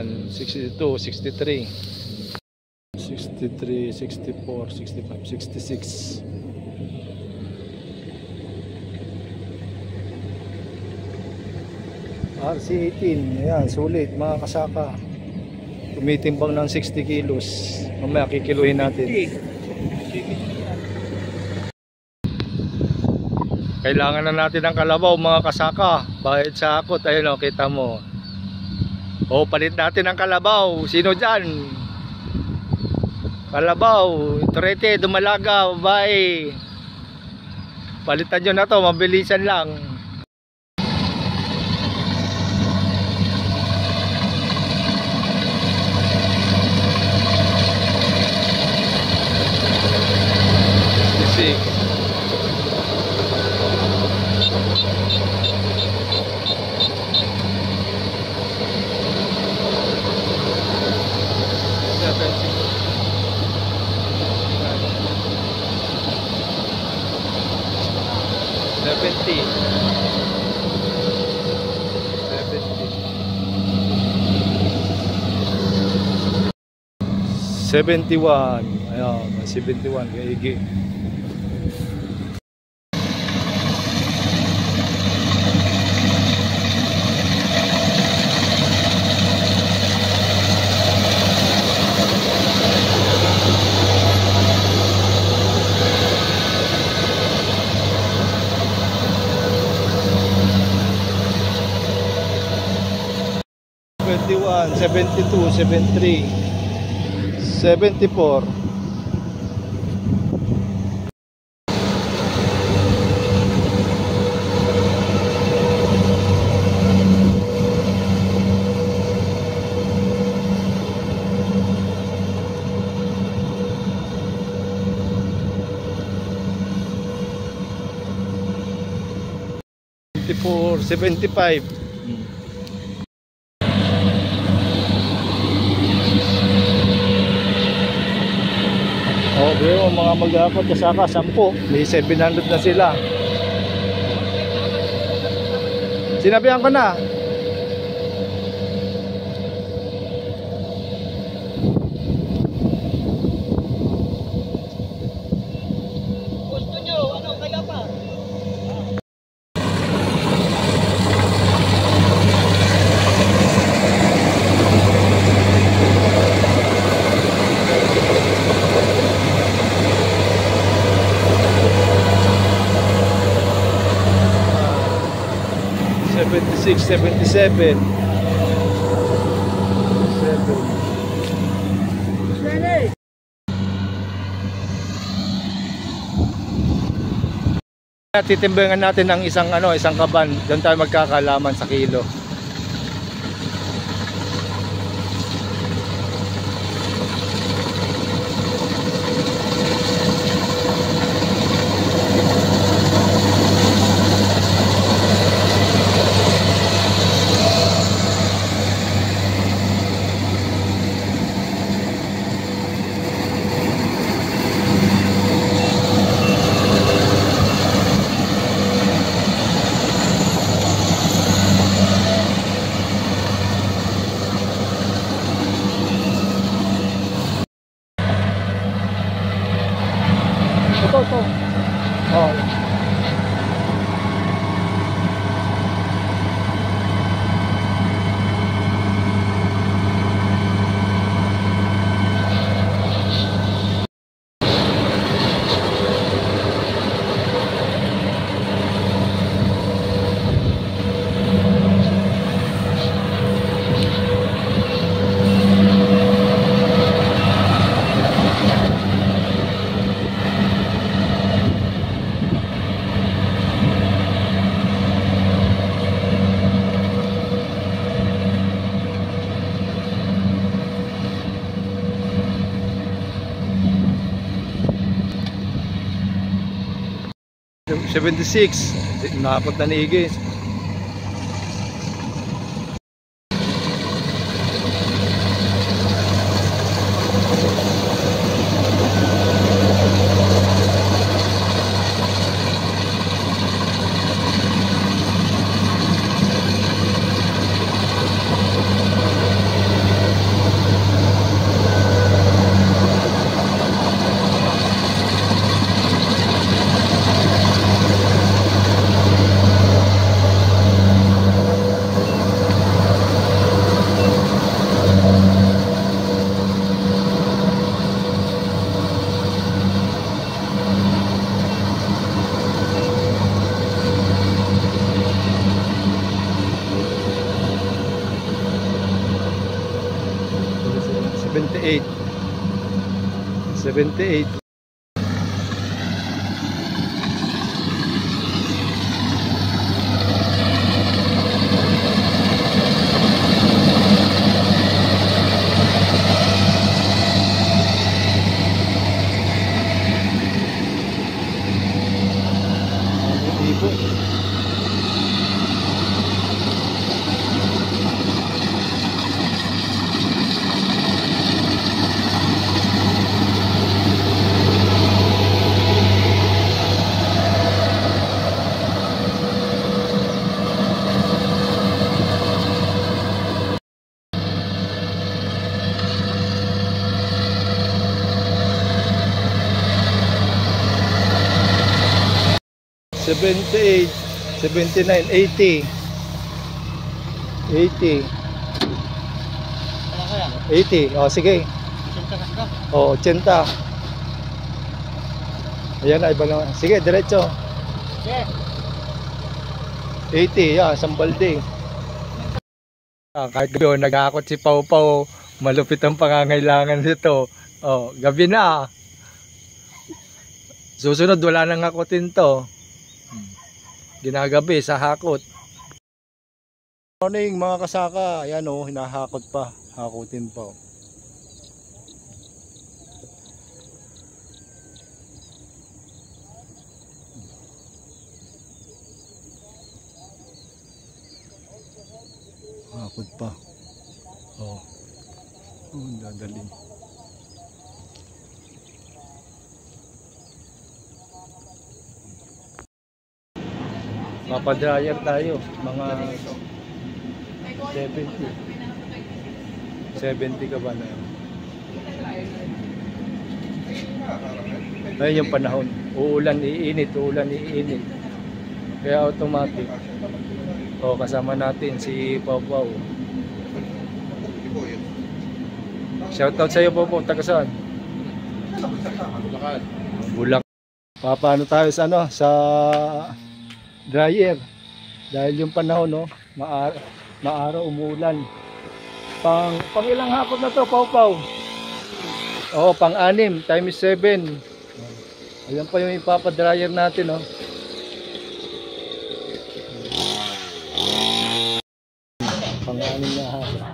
61, 62, 63, 63, 64, 65, 66. RC18, ayan, sulit mga kasaka. Tumitimbang ng 60 kilos. Mamaya kikiluhin natin. Kailangan na natin ng kalabaw mga kasaka. Bayad sa akot, ayun o, kita mo. O, palit natin ng kalabaw. Sino dyan? Kalabaw, Torete, Dumalaga, babae. Palitan nyo na to, mabilisan lang. Sisig. $71. Ayan, 71 kaigi. $71, $72, $73, $74. $75. Okay, mga mag-apat kasaka 10, may 700 na sila. Sinabihan ko na. Gusto nyo, ano, kaya pa? $76, $77. Titimbangan natin ng isang kaban. Doon tayo magkakalaman sa kilo. Ito. Oh. $76. Nakapot na ni Iggy. 78. 78. $78, $79, $80, $80, $80. O sige. O, $80. Ayan na, iba naman. Sige, diretso. $80, yan, isang balde. Kahit gabi, nag-akot si Pau Pau. Malupit ang pangangailangan nito. O, gabi na. Susunod, wala nang akotin to. Ginagabi sa hakot. Morning mga kasaka. Ayan o, hinahakot pa. Hakutin pa. Hakot pa. Oh. Dadalhin. Papadryer tayo, mga 70. 70 ka ba na yun? Ayun yung panahon. Uulan, iinit, uulan, iinit. Kaya automatic. O, kasama natin si Pau Pau. Shoutout sa iyo, Pau Pau. Taga saan? Bulacan. Paano tayo sa ano? Sa dryer dahil yung panahon no maaraw umulan pang ilang hapon na to Pau Pau? Oh, pang-6 times 7. Ayan pa yung ipapadryer natin no. Pang-6 na hapon.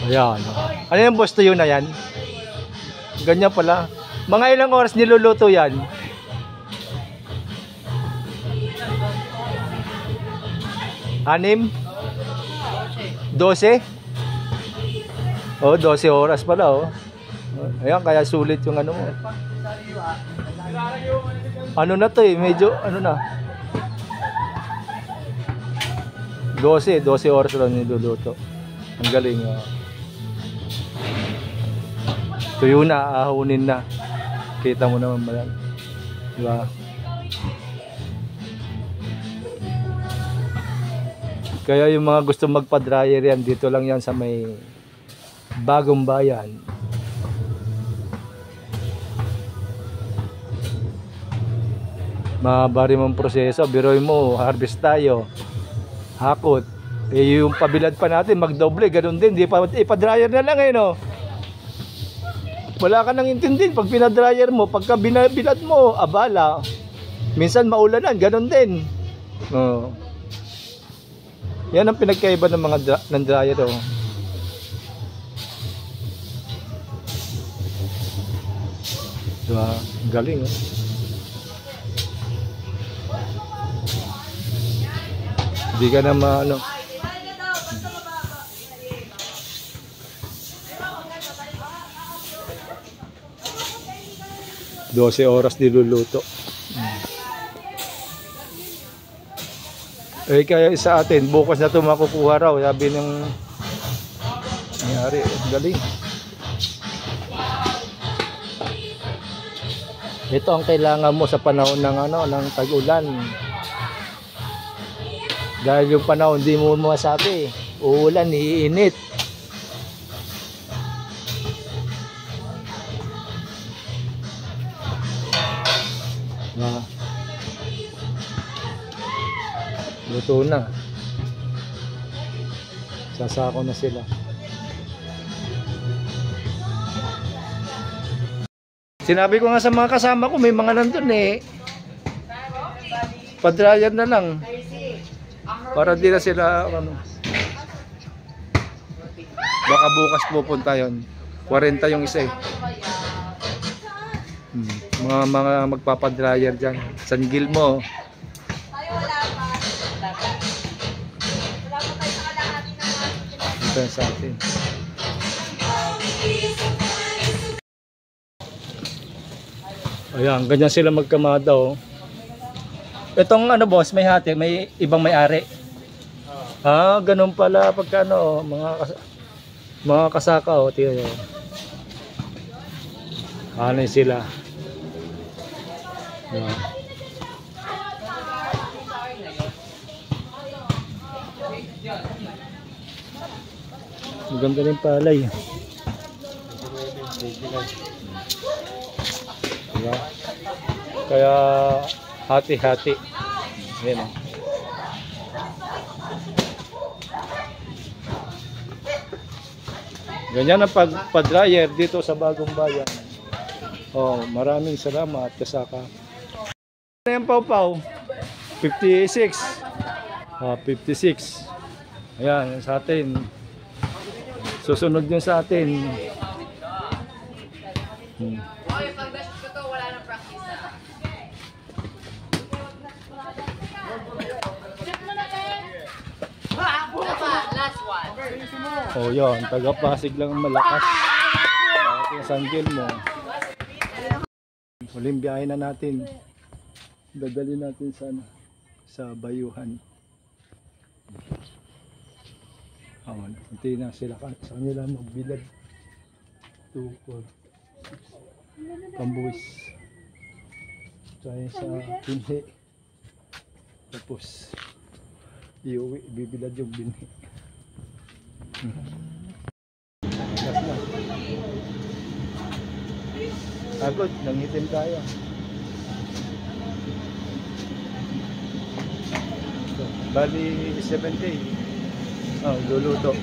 Ayan. Ano yung boss to yun na yan? Ganyan pala. Mga ilang oras niluluto yan? 6? 12? Oh, 12 oras pala oh. Ayan, kaya sulit yung ano mo. Ano na to eh, medyo ano na. 12 oras lang niluluto. Ang galing oh. Tuyo na, ahunin na. Kita mo naman malang. Diba? Kaya yung mga gusto magpa-dryer yan, dito lang yan sa may Bagong Bayan. Mabari mong proseso, biroy mo, harvest tayo. Hakot. Eh yung pabilad pa natin, magdoble, ganun din. Di pa, ipa-dryer na lang eh no. Wala ka nang intindihin pag pinadryer mo, pagka binabilad mo, abala. Minsan maulanan, ganun din. Oh. Yan ang pinagkaiba ng mga ng dryer oh. Diba? Galing oh. Hindi ka na maano. 12 oras niluluto. Eh kaya sa atin, bukas na ito makukuha raw. Sabi ng nangyari, galing. Ito ang kailangan mo sa panahon ng ano, ng tag-ulan. Dahil yung panahon hindi mo masabi, uulan, iinit. luto na. Sasako na sila. Sinabi ko nga sa mga kasama ko, may mga nandun eh. Pa-dryer na lang. Para di na sila ano. Baka bukas pupunta yon. 40 yung isa eh. Mga magpapadryer dyan. San Gilmo. Ito sa atin. Ayan, ganyan sila magkamada oh. Itong ano boss, may hati, may ibang may-ari. Ah, ganun pala pagka ano, mga kasaka oh, tiyo. Ano sila? Ayan. Maganda rin palay. Diba? Kaya hati-hati. Ayan o. Ganyan ang pag-dryer dito sa Bagong Bayan. Oh, maraming salamat kasaka. Ano yung pau-pau? 56. 56. Ayan, sa atin. Susunod yun sa atin. Okay, pag dash ko to, wala nang practice na. Last one. Oh, yun. Taga-Pasig lang malakas. Yung sanggil mo. Huling biyahe na natin. Dadali natin sa Bayuhan. Hindi na sila sa kanila magbilad. 2, 4, Pambuwis. Tayo sa binhi. Tapos iuwi, bibilad yung binhi. Last na. Agad, nangitim tayo. Bali 7 days. Oh, luluto.